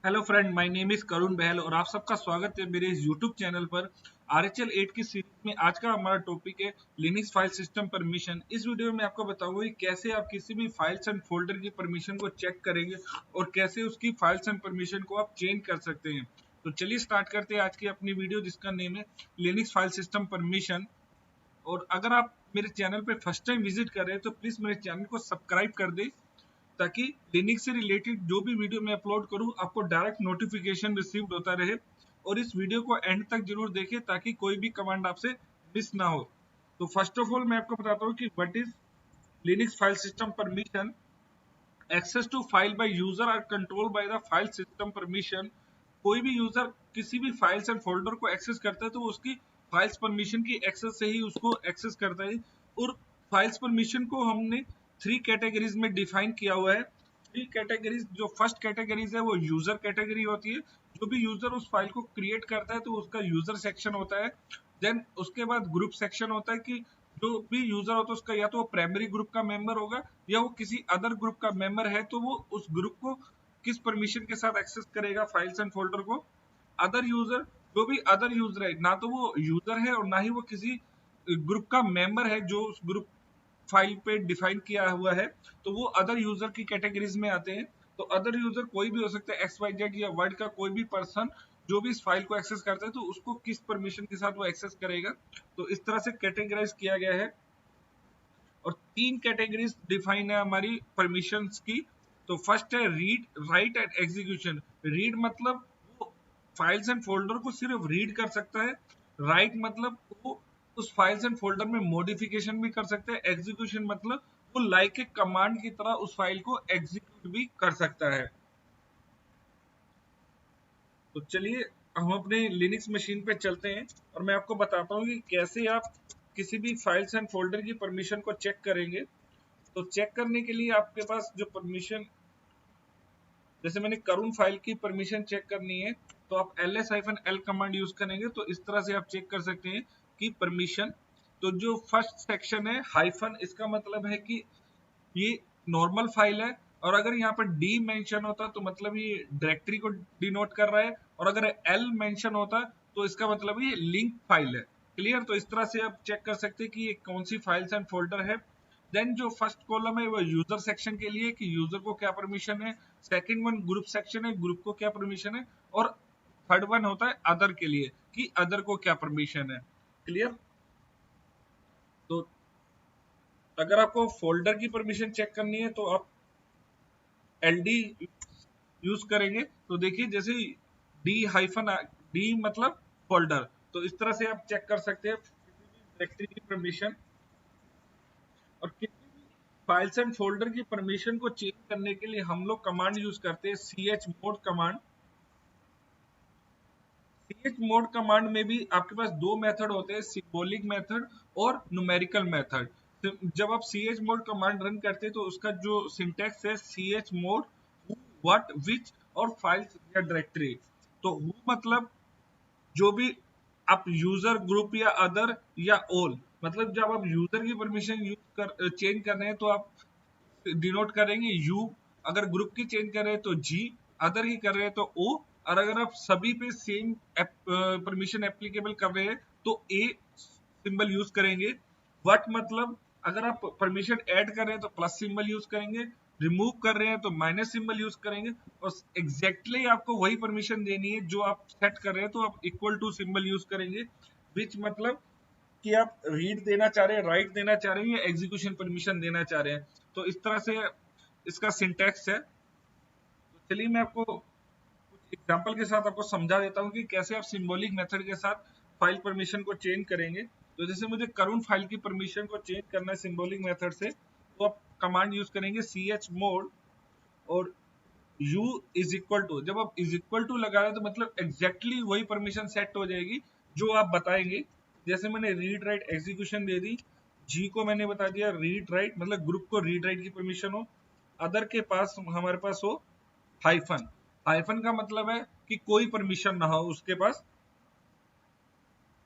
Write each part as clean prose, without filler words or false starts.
Hello friend, my name is Karun Bahl और आप सबका स्वागत है मेरे इस यूट्यूब चैनल पर। RHL 8 की सीरीज में आज का हमारा टॉपिक है लिनक्स फाइल सिस्टम परमिशन। इस वीडियो में आपको बताऊंगा कि कैसे आप किसी भी फाइल्स एंड फोल्डर की परमिशन को चेक करेंगे और कैसे उसकी फाइल्स एंड परमिशन को आप चेंज कर सकते हैं। तो चलिए स्टार्ट करते हैं आज की अपनी वीडियो, जिसका नेम है लिनक्स फाइल सिस्टम परमिशन। और अगर आप मेरे चैनल पर फर्स्ट टाइम विजिट कर रहे हैं तो प्लीज मेरे चैनल को सब्सक्राइब कर दे, ताकि लिनक्स से रिलेटेड जो भी वीडियो मैं अपलोड करूं आपको डायरेक्ट नोटिफिकेशन रिसीव होता रहे। और इस वीडियो को एंड तक जरूर देखें ताकि कोई भी कमांड आपसे मिस ना हो। तो फर्स्ट ऑफ ऑल मैं आपको बताता हूं कि what is Linux file system permission. Access to file by user are control by the file system permission. कोई भी यूजर किसी भी फाइल्स एंड फोल्डर को एक्सेस करता है तो वो उसकी फाइल्स परमिशन की एक्सेस से ही उसको एक्सेस करता है। और फाइल्स परमिशन को हमने 3 कैटेगरीज में डिफाइन किया हुआ है। 3 कैटेगरीज, जो फर्स्ट कैटेगरीज है वो यूजर कैटेगरी होती है। जो भी यूजर उस फाइल को क्रिएट करता है तो उसका यूजर सेक्शन होता है। देन उसके बाद ग्रुप सेक्शन होता है कि जो भी यूजर होता है उसका या तो वो प्राइमरी ग्रुप का मेंबर होगा या वो किसी अदर ग्रुप का मेंबर है, तो वो उस ग्रुप को किस परमिशन के साथ एक्सेस करेगा फाइल्स एंड फोल्डर को। अदर यूजर, जो भी अदर यूजर है, ना तो वो यूजर है और ना ही वो किसी ग्रुप का मेंबर है जो उस ग्रुप फाइल पे डिफाइन किया हुआ है, तो वो अदर यूजर की कैटेगरीज में आते हैं। तो अदर यूजर कोई भी हो सकता है, XYZ या वर्ल्ड का कोई भी पर्सन जो भी इस फाइल को एक्सेस करता है तो उसको किस परमिशन के साथ वो एक्सेस करेगा। तो इस तरह से कैटेगराइज किया गया है। और 3 कैटेगरीज डिफाइन है हमारी परमिशंस की। तो फर्स्ट है read, right and execution. Read मतलब वो फाइल्स एंड फोल्डर को सिर्फ रीड कर सकता है। राइट मतलब वो उस फाइल्स एंड फोल्डर में मॉडिफिकेशन भी कर सकता है। एग्जीक्यूशन मतलब वो लाइक ए कमांड की तरह उस फाइल को एग्जीक्यूट भी कर सकता है। तो चलिए हम अपने लिनक्स मशीन पे चलते हैं और मैं आपको बताता हूँ कि कैसे आप किसी भी फाइल्स एंड फोल्डर की परमिशन को चेक करेंगे। तो चेक करने के लिए आपके पास जो परमिशन, जैसे मैंने करुण फाइल की परमिशन चेक करनी है तो आप ls-l कमांड यूज करेंगे। तो इस तरह से आप चेक कर सकते हैं कि परमिशन। तो जो फर्स्ट सेक्शन है हाइफन, इसका मतलब है कि ये नॉर्मल फाइल है। और अगर यहाँ पर डी मेंशन होता तो मतलब ये डायरेक्टरी को डिनोट कर रहा है, और अगर एल मेंशन होता तो इसका मतलब ये लिंक फाइल है। क्लियर? तो इस तरह से आप चेक कर सकते हैं कि ये कौन सी फाइल्स एंड फोल्डर है। देन जो फर्स्ट कॉलम है वो यूजर सेक्शन के लिए कि यूजर को क्या परमिशन है। सेकंड वन ग्रुप सेक्शन है, ग्रुप को क्या परमिशन है। और थर्ड वन होता है अदर के लिए कि अदर को क्या परमिशन है। क्लियर? तो अगर आपको फोल्डर की परमिशन चेक करनी है तो आप LD यूज करेंगे। तो देखिए जैसे डी मतलब फोल्डर, तो इस तरह से आप चेक कर सकते हैं किसी भी डायरेक्टरी की परमिशन। और किसी भी फाइल्स एंड फोल्डर की परमिशन को चेंज करने के लिए हम लोग कमांड यूज करते हैं chmod कमांड। chmod कमांड में भी आपके पास 2 मेथड होते हैं, सिंबॉलिक मेथड और न्यूमेरिकल मेथड। तो जब आप chmod कमांड रन करते हैं तो उसका जो सिंटैक्स है chmod who, what, which और फाइल्स या डायरेक्टरी। तो who मतलब जो भी आप यूजर, ग्रुप या अदर या ऑल, मतलब जब आप यूजर की परमिशन यूज कर चेंज कर रहे हैं तो आप डिनोट करेंगे यू। अगर ग्रुप की चेंज कर रहे हैं तो जी, अदर की कर रहे हैं तो ओ। और अगर आप सभी पे सेम परमिशन एप्लीकेबल कर रहे हैं तो ए सिंबल यूज करेंगे। वट मतलब अगर आप परमिशन ऐड कर रहे हैं तो प्लस सिंबल यूज करेंगे, रिमूव कर रहे हैं तो माइनस सिंबल यूज करेंगे। और एग्जैक्टली आपको वही परमिशन देनी है जो आप सेट कर रहे हैं तो आप इक्वल टू सिंबल यूज करेंगे। विच मतलब कि आप रीड देना चाह रहे हैं, राइट देना चाह रहे हैं या एग्जीक्यूशन परमिशन देना चाह रहे हैं। तो इस तरह से इसका सिंटैक्स है। तो चलिए मैं आपको कुछ एग्जांपल के साथ आपको समझा देता हूं कि कैसे आप सिंबॉलिक मेथड के साथ फाइल परमिशन को चेंज करेंगे। तो जैसे मुझे करुण फाइल की परमिशन को चेंज करना है सिंबॉलिक मेथड से, तो आप कमांड यूज करेंगे chmod और u इज इक्वल टू। जब आप इज इक्वल टू लगा रहे हैं तो मतलब एग्जैक्टली वही परमिशन सेट हो जाएगी जो आप बताएंगे। जैसे मैंने रीड राइट एग्जीक्यूशन दे दी, जी को मैंने बता दिया रीड राइट मतलब ग्रुप को रीड राइट की परमिशन हो। अदर के पास हमारे पास हो हाइफन। हाइफन का मतलब है कि कोई परमिशन ना हो उसके पास।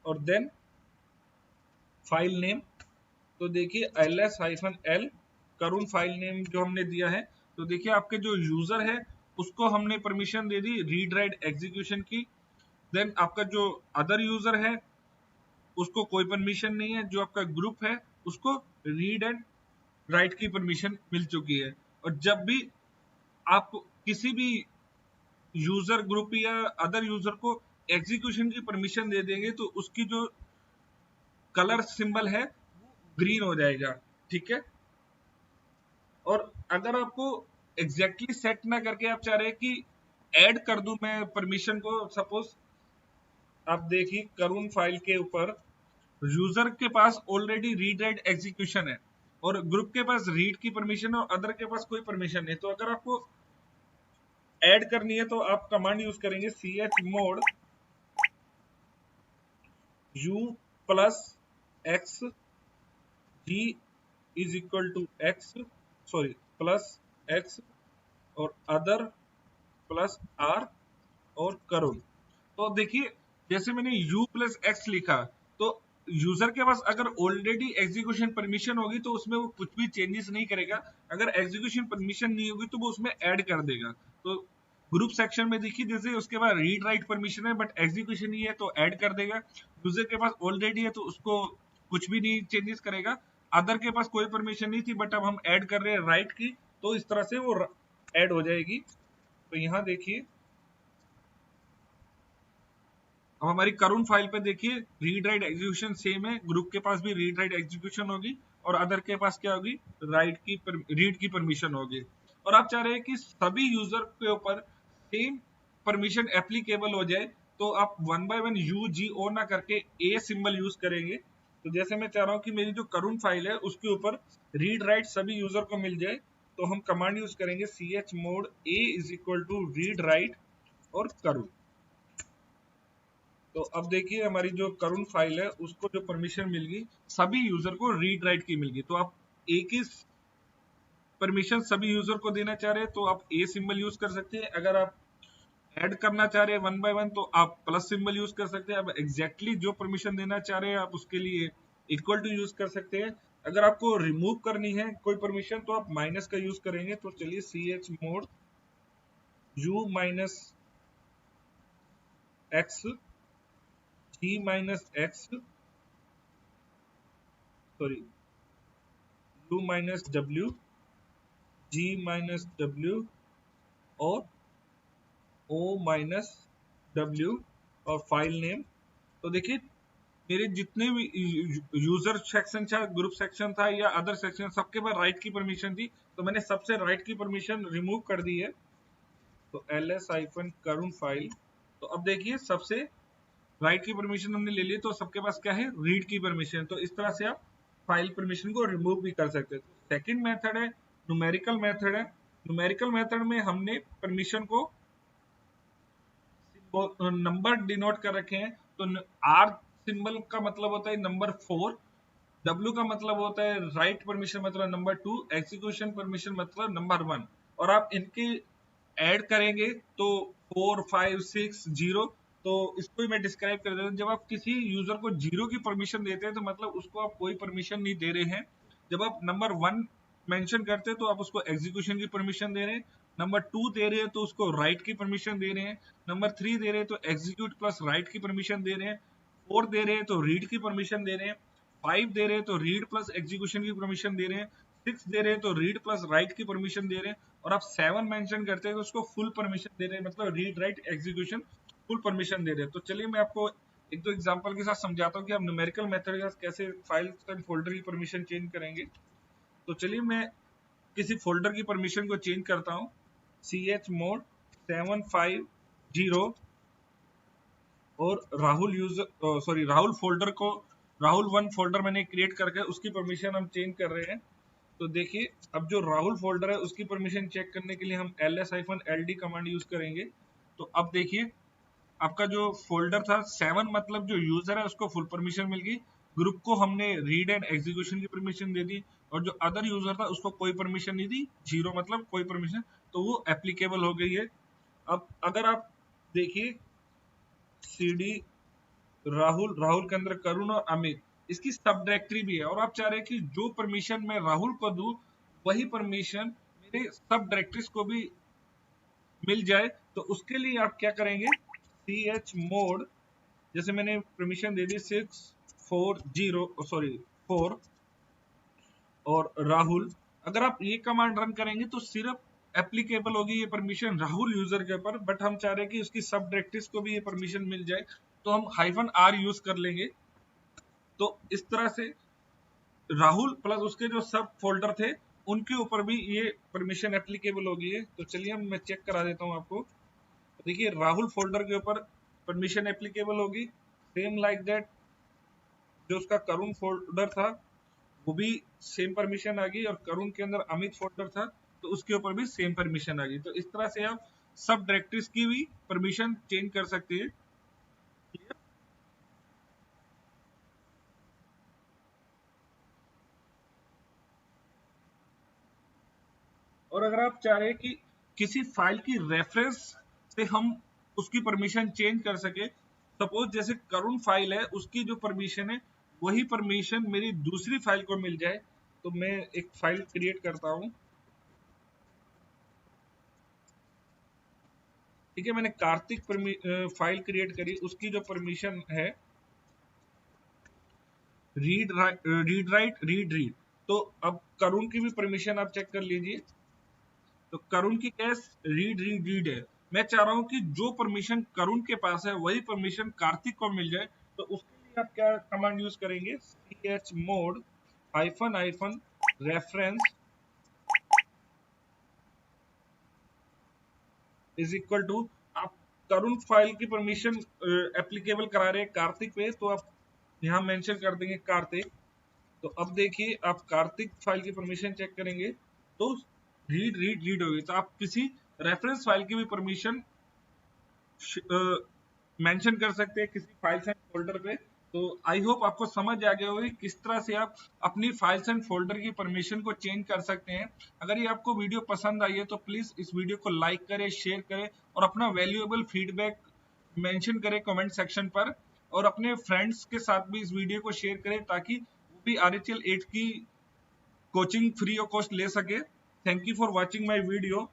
और देन फाइल नेम, तो देखिए ls-l करुण फाइल नेम जो हमने दिया है। तो देखिए आपके जो यूजर है उसको हमने परमिशन दे दी रीड राइट एग्जीक्यूशन की। देन आपका जो अदर यूजर है उसको कोई परमिशन नहीं है, जो आपका ग्रुप है उसको रीड एंड राइट की परमिशन मिल चुकी है। और जब भी आप किसी भी यूजर ग्रुप या अदर यूजर को एग्जीक्यूशन की परमिशन दे देंगे तो उसकी जो कलर सिंबल है वो ग्रीन हो जाएगा, ठीक है। और अगर आपको एग्जैक्टली सेट ना करके आप चाह रहे हैं कि ऐड कर दूं मैं परमिशन को, सपोज आप देखिए करून फाइल के ऊपर यूजर के पास ऑलरेडी रीड राइट एग्जीक्यूशन है और ग्रुप के पास रीड की परमिशन है और अदर के पास कोई परमिशन नहीं। तो अगर आपको ऐड करनी है तो आप कमांड यूज करेंगे chmod u plus x g is equal to x, sorry plus x और अदर प्लस r और करून। तो देखिए जैसे मैंने u प्लस x लिखा तो यूजर के पास अगर ऑलरेडी एग्जीक्यूशन परमिशन होगी तो उसमें वो कुछ भी चेंजेस नहीं करेगा, अगर एग्जीक्यूशन परमिशन नहीं होगी तो वो उसमें ऐड कर देगा। तो ग्रुप सेक्शन में देखिए जैसे उसके पास रीड राइट परमिशन है बट एग्जीक्यूशन नहीं है तो ऐड कर देगा, यूजर के पास ऑलरेडी है तो उसको कुछ भी नहीं चेंजेस करेगा, अदर के पास कोई परमिशन नहीं थी बट अब हम ऐड कर रहे हैं राइट की तो इस तरह से वो ऐड हो जाएगी। तो यहाँ देखिए अब हमारी करून फाइल पे देखिए रीड राइट एग्जीक्यूशन सेम है, ग्रुप के पास भी रीड राइट एग्जीक्यूशन होगी और अदर के पास क्या होगी रीड की परमिशन होगी। और आप चाह रहे हैं कि सभी यूजर के ऊपर सेम परमिशन एप्लीकेबल हो जाए तो आप वन बाय वन यू जी ओ ना करके ए सिंबल यूज करेंगे। तो जैसे मैं चाह रहा हूं कि मेरी जो करून फाइल है उसके ऊपर रीड राइट सभी यूजर को मिल जाए तो हम कमांड यूज करेंगे chmod a is equal to read write और करून। तो अब देखिए हमारी जो करून फाइल है उसको जो परमिशन मिल गई सभी यूजर को रीड राइट की मिल गई। तो आप एक ही परमिशन सभी यूजर को देना चाह रहे हैं तो आप ए सिंबल यूज कर सकते हैं, अगर आप ऐड करना चाह रहे हैं वन बाय वन तो आप प्लस सिंबल यूज कर सकते हैं। अब एग्जैक्टली जो परमिशन देना चाह रहे हैं आप उसके लिए इक्वल टू यूज कर सकते हैं। अगर आपको रिमूव करनी है कोई परमिशन तो आप माइनस का यूज करेंगे। तो चलिए chmod u minus x g minus x sorry u minus w g minus w और o माइनस w और फाइल नेम। तो देखिए मेरे जितने भी यूजर सेक्शन था, ग्रुप सेक्शन था या अदर सेक्शन, सबके पास राइट की परमिशन थी तो मैंने सबसे राइट की परमिशन रिमूव कर दी है। तो ls-करून फाइल, तो अब देखिए सबसे राइट की परमिशन हमने ले ली तो सबके पास क्या है रीड की परमिशन। तो इस तरह से आप फाइल परमिशन को रिमूव भी कर सकते हैं। तो सेकंड मेथड है न्यूमेरिकल मेथड है। न्यूमेरिकल मेथड में हमने परमिशन को नंबर डिनोट कर रखे हैं। तो आर सिंबल का मतलब होता है नंबर 4, डब्ल्यू का मतलब होता है राइट परमिशन मतलब नंबर 2, एग्जीक्यूशन परमिशन मतलब नंबर 1। और आप इनके ऐड करेंगे तो 4 5 6 0। तो इसको ही मैं डिस्क्राइब कर देता हूँ। जब आप किसी यूजर को 0 की परमिशन देते हैं तो मतलब उसको आप कोई परमिशन नहीं दे रहे हैं। जब आप नंबर 1 मेंशन करते हैं तो आप उसको एग्जीक्यूशन की परमिशन दे रहे हैं, नंबर 2 दे रहे हैं तो उसको राइट की परमिशन दे रहे हैं, नंबर 3 दे रहे हैं तो एग्जीक्यूट प्लस राइट की परमिशन दे रहे हैं, 4 दे रहे हैं तो रीड की परमिशन दे रहे हैं, 5 दे रहे हैं तो रीड प्लस एग्जीक्यूशन की परमिशन दे रहे हैं, 6 दे रहे हैं तो रीड प्लस राइट की परमिशन दे रहे हैं, और आप 7 मेंशन करते हैं तो उसको फुल परमिशन दे रहे हैं, मतलब read write execution full permission दे रहे हैं। तो चलिए मैं आपको एक दो एग्जांपल के साथ समझाता हूँ कि आप न्यूमेरिकल मेथड के साथ कैसे फाइल्स एंड फोल्डर की परमिशन चेंज करेंगे। तो चलिए मैं किसी फोल्डर की परमिशन को चेंज करता हूँ। chmod 750 और राहुल यूजर राहुल फोल्डर को राहुल 1 फोल्डर मैंने क्रिएट करके उसकी परमिशन हम चेंज कर रहे हैं। तो देखिए अब जो राहुल फोल्डर है उसकी परमिशन चेक करने के लिए हम ls-ld कमांड यूज करेंगे। तो अब देखिए आपका जो फोल्डर था 7 मतलब जो यूजर है उसको फुल परमिशन मिल गई, ग्रुप को हमने रीड एंड एग्जीक्यूशन की परमिशन दे दी, और जो अदर यूजर था उसको कोई परमिशन नहीं दी, 0 मतलब कोई परमिशन, तो वो एप्लीकेबल हो गई है। अब अगर आप देखिए cd राहुल के अंदर करुण और अमित इसकी सब डायरेक्टरी भी है, और आप चाह रहे हैं कि जो परमिशन मैं राहुल को दूं वही परमिशन मेरे सब डायरेक्टरीज को भी मिल जाए तो उसके लिए आप क्या करेंगे, chmod, जैसे मैंने परमिशन दे दी 4 और राहुल, अगर आप ये कमांड रन करेंगे तो सिर्फ एप्लीकेबल होगी ये परमिशन राहुल यूजर के ऊपर, बट हम चाह रहे हैं कि उसकी सब डायरेक्टरीज को भी ये परमिशन मिल जाए, तो हम -r यूज कर लेंगे। तो इस तरह से राहुल प्लस उसके जो सब फोल्डर थे उनके ऊपर भी ये परमिशन एप्लीकेबल होगी है। तो चलिए मैं चेक करा देता हूं आपको। देखिए राहुल फोल्डर के ऊपर परमिशन एप्लीकेबल होगी, सेम लाइक दैट जो उसका करुण फोल्डर था वो भी सेम परमिशन आ गई, और करुण के अंदर अमित फोल्डर था तो उसके ऊपर भी सेम परमिशन आ गई। तो इस तरह से आप सब डायरेक्टरीज की भी परमिशन चेंज कर सकते हैं। और अगर आप चाह रहे हैं कि किसी फाइल की रेफरेंस से हम उसकी परमिशन चेंज कर सके, सपोज जैसे करुण फाइल है उसकी जो परमिशन है वही परमिशन मेरी दूसरी फाइल को मिल जाए, तो मैं एक फाइल क्रिएट करता हूं। ठीक है, मैंने कार्तिक फाइल क्रिएट करी, उसकी जो परमिशन है रीड राइट रीड, तो अब करुण की भी परमिशन आप चेक कर लीजिए। तो करुण की कैस रीड है, मैं चाह रहा हूं कि जो परमिशन करुण के पास है वही परमिशन कार्तिक को मिल जाए। तो उसके लिए आप क्या कमांड यूज करेंगे, chmod -, reference is equal to, आप करुण फाइल की परमिशन एप्लीकेबल करा रहे हैं कार्तिक पे, तो आप यहाँ मेंशन कर देंगे कार्तिक। तो अब देखिए आप कार्तिक फाइल की परमिशन चेक करेंगे तो रीड होगी। तो आप किसी रेफरेंस फाइल की भी परमिशन मेंशन कर सकते हैं किसी फाइल्स एंड फोल्डर पे। तो आई होप आपको समझ आ गया होगी किस तरह से आप अपनी फाइल्स एंड फोल्डर की परमिशन को चेंज कर सकते हैं। अगर ये आपको वीडियो पसंद आई है तो प्लीज इस वीडियो को लाइक करें, शेयर करें और अपना वैल्यूएबल फीडबैक मेंशन करें कमेंट सेक्शन पर, और अपने फ्रेंड्स के साथ भी इस वीडियो को शेयर करें ताकि वो भी RHL 8 की कोचिंग फ्री ऑफ कॉस्ट ले सके। Thank you for watching my video.